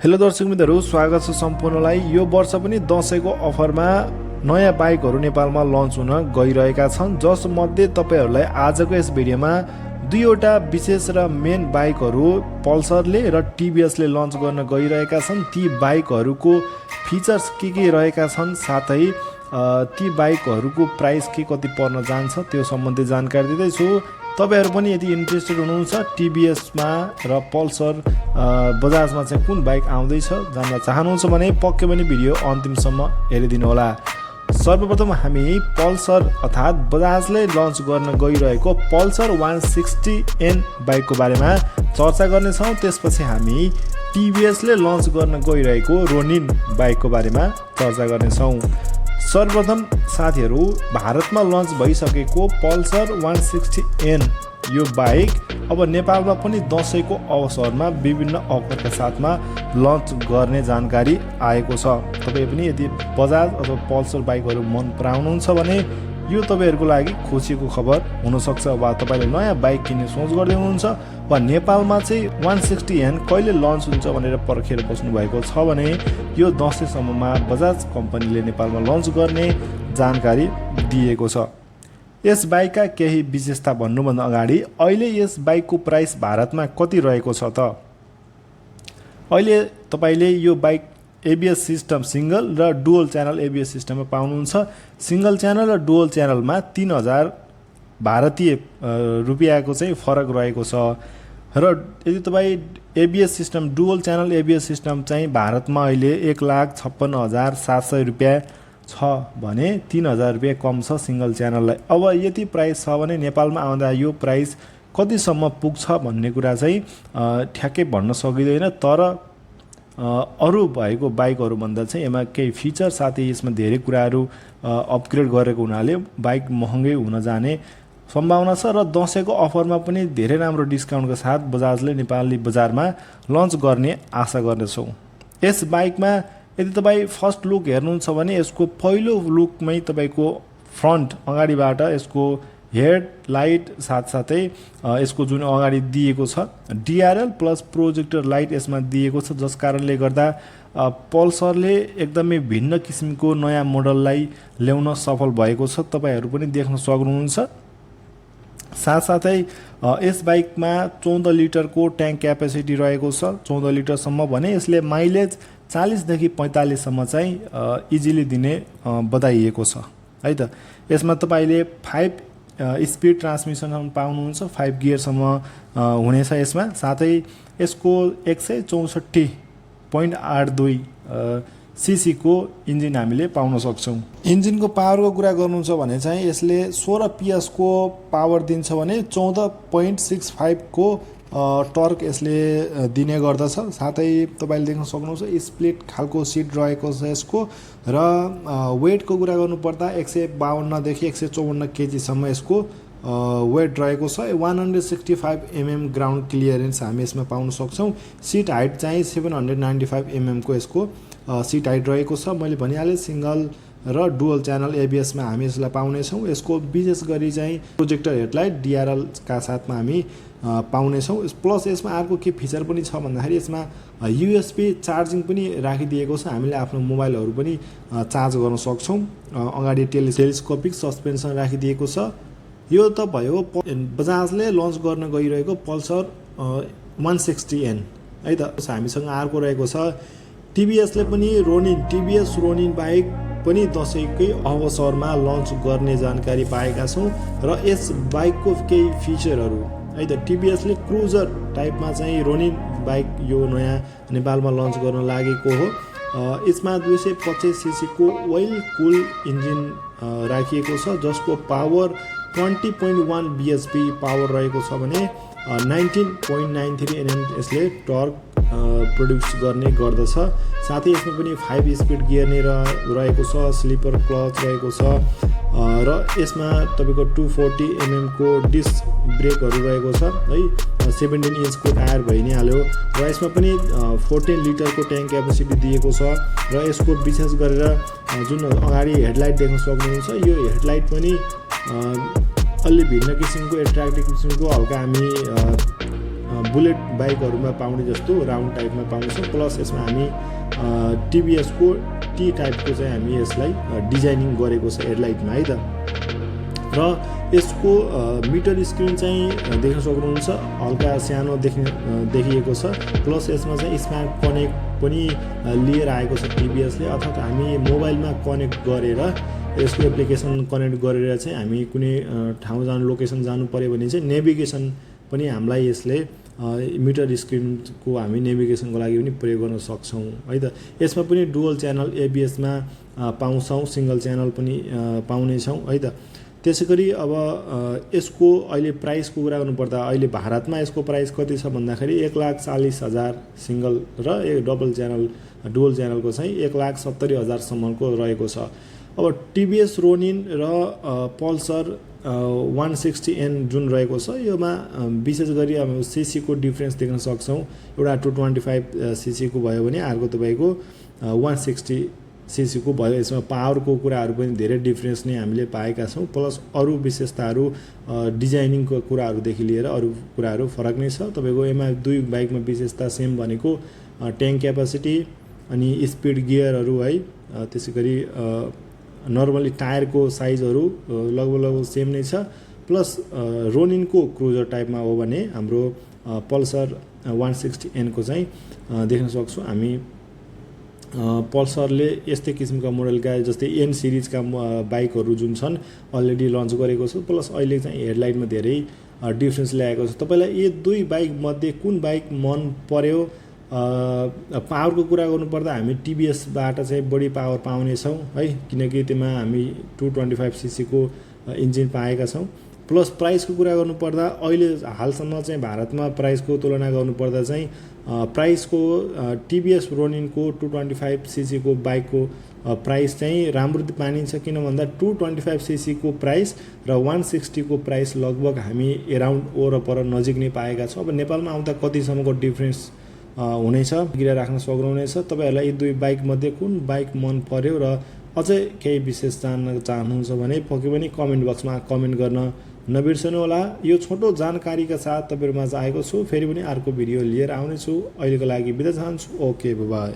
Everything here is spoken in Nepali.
हेलो दर्शक मित्रहरू, स्वागत छ सम्पूर्णलाई। यो वर्ष पनि दशैंको अफरमा नयाँ बाइकहरू नेपालमा लन्च हुन गइरहेका छन्, जसमध्ये तपाईहरुलाई आजको यस भिडियोमा दुईवटा विशेष र मेन बाइकहरू पल्सरले र टिभीएसले लन्च गर्न गइरहेका छन्। ती बाइकहरूको फिचर्स के रहेका छन्, साथै ती बाइकहरूको प्राइस के कति पर्न जान्छ त्यो सम्बन्धी जानकारी दिँदैछु। तपाईहरु पनि यदि इन्ट्रेस्टेड हुनुहुन्छ टिभीएसमा र पल्सर बजाजमा चाहिँ कुन बाइक आउँदैछ जान्न चाहनुहुन्छ भने पक्कै पनि भिडियो अन्तिमसम्म हेरिदिनु होला। सर्वप्रथम हामी पल्सर अर्थात् बजाजले लन्च गर्न गइरहेको पल्सर 160N बाइकको बारेमा चर्चा गर्नेछौँ। त्यसपछि हामी टिभीएसले लन्च गर्न गइरहेको रोनिन बाइकको बारेमा चर्चा गर्नेछौँ। सर्वप्रथम साथीहरू, भारतमा लन्च भइसकेको पल्सर 160N यो बाइक अब नेपालमा पनि दशैंको अवसरमा विभिन्न अफरका साथमा लन्च गर्ने जानकारी आएको छ। तपाई पनि यदि बजाज अथवा पल्सर बाइकहरू मन पराउनुहुन्छ भने यो तपाईहरुको लागि खुसीको खबर हुन सक्छ। वा तपाईले नयाँ बाइक किन्ने सोच गर्दै हुनुहुन्छ वा नेपालमा चाहिँ 160N कहिले लन्च हुन्छ भनेर पर्खेर बस्नु भएको छ भने यो दशैंसम्ममा बजाज कम्पनीले नेपालमा लन्च गर्ने जानकारी दिएको छ। यस बाइकका केही विशेषता भन्नुभन्दा अगाडि अहिले यस बाइकको प्राइस भारतमा कति रहेको छ त? अहिले तपाईले यो बाइक एबीएस सिस्टम सिंगल र डुअल च्यानल एबीएस सिस्टममा पाउनुहुन्छ। सिंगल च्यानल र डुअल च्यानलमा 3000 भारतीय रुपियाँको चाहिँ फरक रहेको छ र यदि तपाई ABS system dual channel ABS system चाहिँ भारतमा अहिले 1,56,700 रुपियाँ छ भने 3000 रुपियाँ कम छ सिंगल च्यानललाई। अब यति प्राइस छ भने नेपालमा आउँदा यो प्राइस कतिसम्म पुग्छ भन्ने कुरा चाहिँ ठ्याक्कै भन्न सकिँदैन, तर अरु भएको बाइकहरू भन्दा चाहिँ यसमा केही फिचर साथै यसमा धेरै कुराहरू अपग्रेड गरेको हुनाले बाइक महँगै हुन जाने सम्भावना छ र दशैंको अफरमा पनि धेरै राम्रो डिस्काउन्टका साथ बजाजले नेपाली बजारमा लन्च गर्ने आशा गर्दछौँ। यस बाइकमा यदि तपाई फर्स्ट लुक हेर्नुहुन्छ भने यसको पहिलो लुकमै तपाईको फ्रन्ट अगाडिबाट यसको हेडलाइट साथसाथै यसको जुन अगाडि दिएको छ डिआरएल प्लस प्रोजेक्टर लाइट यसमा दिएको छ, जस कारणले गर्दा पल्सरले एकदमै भिन्न किसिमको नयाँ मोडललाई ल्याउन सफल भएको छ। तपाईहरु पनि देख्न सक्नुहुन्छ। साथसाथै यस बाइकमा 14 लिटरको ट्याङ्क क्यापेसिटी रहेको छ, 14 लिटरसम्म भने यसले माइलेज 40 देखि 45 सम्म चाहिँ इजिली दिने बताइएको छ है त। यसमा तपाईले 5 स्पिड ट्रान्समिसन पाउनुहुन्छ, 5 गियरसम्म हुनेछ यसमा। साथै यसको 164.82 सीसी को इन्जिन हामीले पाउन सक्छौं। इन्जिनको पावरको कुरा गर्नुहुन्छ भने चाहिँ यसले 16 PS को पावर दिन्छ भने 14.65 को टर्क यसले दिने गर्दछ। साथै तपाईले देख्न सक्नुहुन्छ स्प्लिट खालको सिट रहेको छ यसको र वेटको कुरा गर्नुपर्दा 152 देखि 154 केजी सम्म यसको वेट रहेको छ। 165 mm ग्राउन्ड क्लियरेन्स हामी यसमा पाउन सक्छौं। सीट हाइट चाहिँ 795 mm को यसको सीट हाइट रहेको छ। मैले भनिहालेँ सिंगल र डुअल च्यानल एबीएस मा हामी यसलाई पाउने छौं। यसको विशेष गरी चाहिँ प्रोजेक्टर हेडलाइट डिआरएल का साथमा हामी पाउने छौं। प्लस यसमा अर्को के फिचर पनि छ भन्दाखेरि यसमा यूएसबी चार्जिङ पनि राखिदिएको छ। हामीले आफ्नो मोबाइलहरु पनि चार्ज गर्न सक्छौं। अगाडि टेलिस्कोपिक सस्पेन्सन राखिदिएको छ। यो त भयो बजाजले लन्च गर्न गइरहेको पल्सर 160N है त। हामीसँग अर्को रहेको छ टिभीएसले पनि टिभीएस रोनिन बाइक पनि दशैंकै अवसरमा लन्च गर्ने जानकारी पाएका छौं र यस बाइकको केही फिचरहरू है त। टिभीएसले क्रुजर टाइपमा चाहिँ रोनिन बाइक यो नयाँ नेपालमा लन्च गर्न लागेको हो। यसमा 225 सीसी को ओइल कुल इन्जिन राखिएको छ, जसको पावर 20.1 bhp पावर रहेको छ भने 19.93 Nm यसले टर्क प्रोड्युस गर्ने गर्दछ। साथै यसमा पनि 5 स्पिड गियर नै रहेको छ, स्लिपर क्लच रहेको छ र यसमा तपाईको 240 mm को डिस्क ब्रेकहरू रहेको छ है। 17 इंच को टायर भइ नै हाल्यो र यसमा पनि 14 लिटरको ट्याङ्क क्यापेसिटी दिएको छ र यसको विशेष गरेर जुन अगाडि हेडलाइट देख्न सक्नुहुन्छ यो हेडलाइट पनि अलि भिन्न किसिमको एट्र्याक्टिभ किसिमको हल्का हामी बुलेट बाइकहरूमा पाउने जस्तो राउन्ड टाइपमा पाउँछौँ। प्लस यसमा हामी टिभीएसको टी टाइपको चाहिँ हामी यसलाई डिजाइनिङ गरेको छ हेडलाइटमा है त। र यसको मिटर स्क्रिन चाहिँ देख्न सक्नुहुन्छ हल्का सानो देखिएको छ। प्लस यसमा चाहिँ स्मार्ट कनेक्ट पनि लिएर आएको छ टिभीएसले, अर्थात् हामी मोबाइलमा कनेक्ट गरेर यसको एप्लिकेसन कनेक्ट गरेर चाहिँ हामी कुनै ठाउँ जानु लोकेसन जानु पऱ्यो भने चाहिँ नेभिगेसन पनि हामीलाई यसले मिटर स्क्रिनको हामी नेभिगेसनको लागि पनि प्रयोग गर्न सक्छौँ है त। यसमा पनि डुअल च्यानल एबिएसमा पाउँछौँ, सिङ्गल च्यानल पनि पाउनेछौँ है त। त्यसै गरी अब यसको अहिले प्राइसको कुरा गर्नुपर्दा अहिले भारतमा यसको प्राइस कति छ भन्दाखेरि 1,40,000 सिङ्गल र डबल च्यानल डुअल च्यानलको चाहिँ 1,70,000सम्मको रहेको छ। अब टिभीएस रोनिन र पल्सर 160N जुन रहेको छ योमा विशेष गरी अब सीसीको डिफ्रेन्स देख्न सक्छौँ। एउटा 225 सीसीको भयो भने अर्को तपाईँको 160 सीसीको भयो। यसमा पावरको कुराहरू पनि धेरै डिफ्रेन्स नै हामीले पाएका छौँ। प्लस अरू विशेषताहरू डिजाइनिङको कुराहरूदेखि लिएर अरू कुराहरू फरक नै छ। तपाईँको यसमा दुई बाइकमा विशेषता सेम भनेको ट्याङ्क क्यापासिटी अनि स्पिड गियरहरू है, त्यसै गरी नर्मली टायरको साइजहरू लगभग सेम नै छ। प्लस रोनिनको क्रुजर टाइपमा हो भने हाम्रो पल्सर 160N को चाहिँ देख्न सक्छौँ हामी। पल्सरले यस्तै किसिमका मोडलका जस्तै एन सिरिजका बाइकहरू जुन छन् अलरेडी लन्च गरेको छ। प्लस अहिले चाहिँ हेडलाइटमा धेरै डिफ्रेन्स ल्याएको छ। तपाईँलाई यी दुई बाइक मध्ये कुन बाइक मन पर्यो? पावरको कुरा गर्नुपर्दा हामी टिभीएसबाट चाहिँ बढी पावर पाउनेछौँ है, किनकि त्यसमा हामी 225 सीसीको इन्जिन पाएका छौँ। प्लस प्राइसको कुरा गर्नुपर्दा अहिले हालसम्म चाहिँ भारतमा प्राइसको तुलना गर्नुपर्दा चाहिँ प्राइसको टिभीएस रोनिनको 225 सीसीको बाइकको प्राइस चाहिँ राम्रो मानिन्छ। किन भन्दा 225 सीसीको प्राइस र 160 को प्राइस लगभग हामी एराउन्ड वरपर नजिक नै पाएका छौँ। अब नेपालमा आउँदा कतिसम्मको डिफ्रेन्स हुनेछ गिरा राख्न सक्नुहुनेछ। तपाईँहरूलाई यी दुई बाइक मध्ये कुन बाइक मन पर्यो र अझै केही विशेष जान्न चाहनुहुन्छ भने पक्कै पनि कमेन्ट बक्समा कमेन्ट गर्न नबिर्सनु होला। यो छोटो जानकारीका साथ तपाईँहरूमा आएको छु। फेरि पनि अर्को भिडियो लिएर आउनेछु। अहिलेको लागि बिदा चाहन्छु। Okay by.